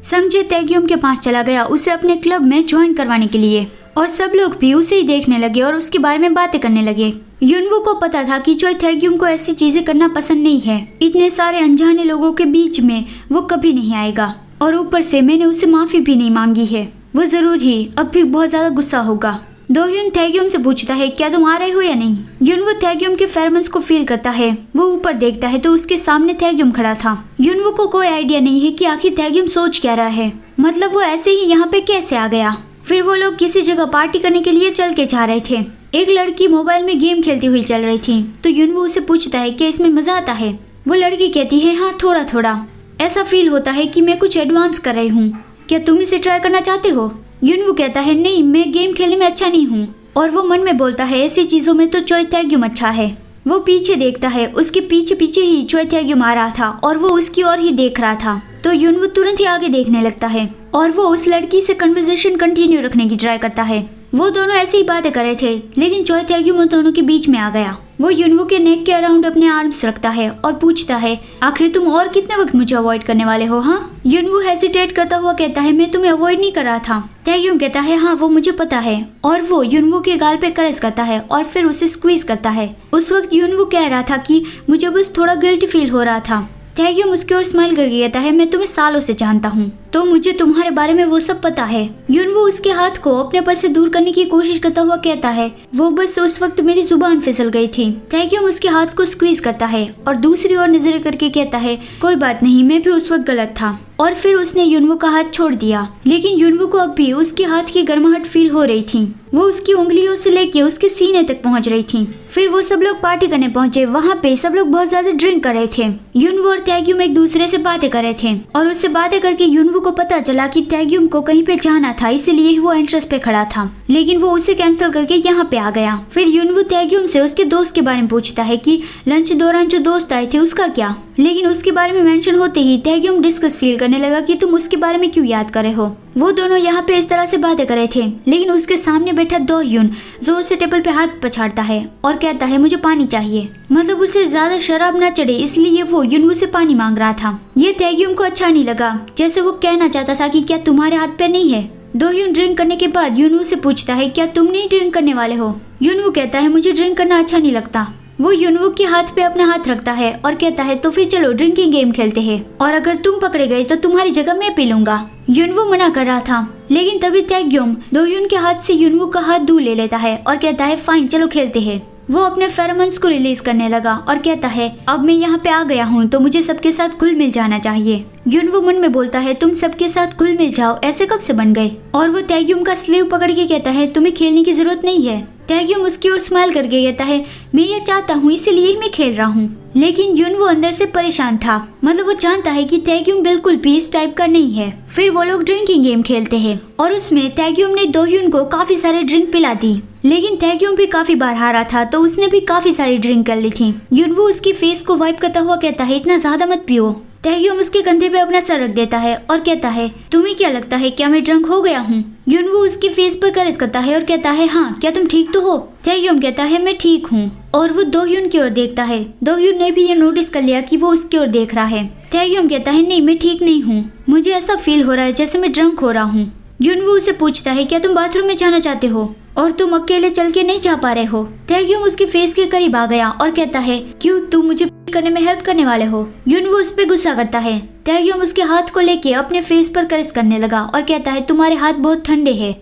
संजय तैग्युम के पास चला गया उसे अपने क्लब में ज्वाइन करवाने के लिए और सब लोग भी उसे ही देखने लगे और उसके बारे में बातें करने लगे। युनवू को पता था कि चोई तैग्युम को ऐसी चीजें करना पसंद नहीं है। इतने सारे अनजाने लोगों के बीच में वो कभी नहीं आएगा और ऊपर से मैंने उसे माफी भी नहीं मांगी है। वो जरूर ही अब भी बहुत ज्यादा गुस्सा होगा। दोह्युन तैग्युम से पूछता है क्या तुम आ रहे हो या नहीं। युनवू तैग्युम के फेरोमोन्स को फील करता है। वो ऊपर देखता है तो उसके सामने तैग्युम खड़ा था। युनवू को कोई आइडिया नहीं है कि आखिर तैग्युम सोच क्या रहा है, मतलब वो ऐसे ही यहाँ पे कैसे आ गया। फिर वो लोग किसी जगह पार्टी करने के लिए चल के जा रहे थे। एक लड़की मोबाइल में गेम खेलती हुई चल रही थी तो युनवू उसे पूछता है क्या इसमें मजा आता है। वो लड़की कहती है हाँ थोड़ा थोड़ा, ऐसा फील होता है कि मैं कुछ एडवांस कर रही हूँ, क्या तुम इसे ट्राई करना चाहते हो। युनवू कहता है नहीं, मैं गेम खेलने में अच्छा नहीं हूँ। और वो मन में बोलता है ऐसी चीजों में तो चोई तैग्युम अच्छा है। वो पीछे देखता है, उसके पीछे पीछे ही चोई तैग्युम आ रहा था और वो उसकी ओर ही देख रहा था। तो युनवू तुरंत ही आगे देखने लगता है और वो उस लड़की से कन्वर्सेशन कंटिन्यू रखने की ट्राई करता है। वो दोनों ऐसे ही बातें कर रहे थे लेकिन चोई तैग्युम उन दोनों के बीच में आ गया। वो युनवू के नेक के अराउंड अपने आर्म्स रखता है और पूछता है आखिर तुम और कितने वक्त मुझे अवॉइड करने वाले हो। हाँ, युनवू हेजिटेट करता हुआ कहता है मैं तुम्हें अवॉइड नहीं कर रहा था। तैग्युम कहता है हाँ वो मुझे पता है और वो युनवू के गाल पे कैरेस करता है और फिर उसे स्क्वीज करता है। उस वक्त युनवू कह रहा था कि मुझे बस थोड़ा गिल्टी फील हो रहा था। तैग्युम उसकी ओर स्माइल करके कहता है मैं तुम्हें सालों से जानता हूँ तो मुझे तुम्हारे बारे में वो सब पता है। युनवू उसके हाथ को अपने पर से दूर करने की कोशिश करता हुआ कहता है वो बस उस वक्त मेरी जुबान फिसल गई थी। तैग्युम उसके हाथ को स्क्वीज करता है और दूसरी ओर नजर करके कहता है कोई बात नहीं, मैं भी उस वक्त गलत था। और फिर उसने युनवू का हाथ छोड़ दिया लेकिन युनवू को अब भी उसके हाथ की गर्माहट फील हो रही थी। वो उसकी उंगलियों से लेके उसके सीने तक पहुंच रही थी। फिर वो सब लोग पार्टी करने पहुंचे। वहाँ पे सब लोग बहुत ज्यादा ड्रिंक कर रहे थे। युनवू और तैग्युम एक दूसरे से बातें कर रहे थे और उससे बातें करके युनवू को पता चला कि तैग्युम को कहीं पे जाना था, इसलिए वो एंट्रेंस पे खड़ा था लेकिन वो उसे कैंसिल करके यहाँ पे आ गया। फिर युनवू तैग्युम से उसके दोस्त के बारे में पूछता है कि लंच दौरान जो दोस्त आए थे उसका क्या, लेकिन उसके बारे में मेंशन होते ही तैग्युम डिस्कस फील करने लगा कि तुम उसके बारे में क्यों याद कर रहे हो। वो दोनों यहाँ पे इस तरह से बातें कर रहे थे लेकिन उसके सामने बैठा दोह्युन जोर से टेबल पे हाथ पछाड़ता है और कहता है मुझे पानी चाहिए, मतलब उसे ज्यादा शराब न चढ़े इसलिए वो युनवू से पानी मांग रहा था। ये तैग्युम को अच्छा नहीं लगा, जैसे वो कहना चाहता था कि क्या तुम्हारे हाथ पे नहीं है। दोह्युन ड्रिंक करने के बाद युनवू से पूछता है क्या तुम नहीं ड्रिंक करने वाले हो। युनवू कहता है मुझे ड्रिंक करना अच्छा नहीं लगता। वो युनवू के हाथ पे अपना हाथ रखता है और कहता है तो फिर चलो ड्रिंकिंग गेम खेलते हैं और अगर तुम पकड़े गए तो तुम्हारी जगह मैं पी लूंगा। युनवू मना कर रहा था लेकिन तभी तैग्युम दोह्युन के हाथ से युनवू का हाथ दूर ले लेता है और कहता है फाइन चलो खेलते हैं। वो अपने फेरोमोन्स को रिलीज करने लगा और कहता है अब मैं यहाँ पे आ गया हूँ तो मुझे सबके साथ घुल मिल जाना चाहिए। युनवू मन में बोलता है तुम सबके साथ घुल मिल जाओ, ऐसे कब से बन गए। और वो तैग्युम का स्लीव पकड़ के कहता है तुम्हें खेलने की जरूरत नहीं है। तैग्युम उसकी ओर स्माइल करके कहता है मैं ये चाहता हूँ इसीलिए ही मैं खेल रहा हूँ। लेकिन युनवू अंदर से परेशान था, मतलब वो जानता है कि तैग्युम बिल्कुल भी इस टाइप का नहीं है। फिर वो लोग ड्रिंकिंग गेम खेलते हैं और उसमें तैग्युम ने दोह्युन को काफी सारे ड्रिंक पिला दी लेकिन तैग्युम भी काफी बार हारा था तो उसने भी काफी सारी ड्रिंक कर ली थी। युनवू उसकी फेस को वाइप करता हुआ कहता है इतना ज्यादा मत पियो। तैग्युम उसके कंधे पे अपना सर रख देता है और कहता है तुम्हें क्या लगता है क्या मैं ड्रंक हो गया हूँ। युनवू उसकी फेस पर कैरेस करता है और कहता है हाँ क्या तुम ठीक तो हो। तैग्युम कहता है मैं ठीक हूँ और वो दोह्युन की ओर देखता है। दोह्युन ने भी ये नोटिस कर लिया कि वो उसकी ओर देख रहा है। तैग्युम कहता है नहीं मैं ठीक नहीं हूँ, मुझे ऐसा फील हो रहा है जैसे मैं ड्रंक हो रहा हूँ। युनवू उसे पूछता है क्या तुम बाथरूम में जाना चाहते हो और तुम अकेले चल के नहीं जा पा रहे हो। तैग्युम उसके फेस के करीब आ गया और कहता है क्यों तुम मुझे करने में हेल्प करने वाले हो। युनवू उस पे गुस्सा करता है। तैग्युम उसके हाथ को लेके अपने फेस पर कैरेस करने लगा और कहता है तुम्हारे हाथ बहुत ठंडे हैं।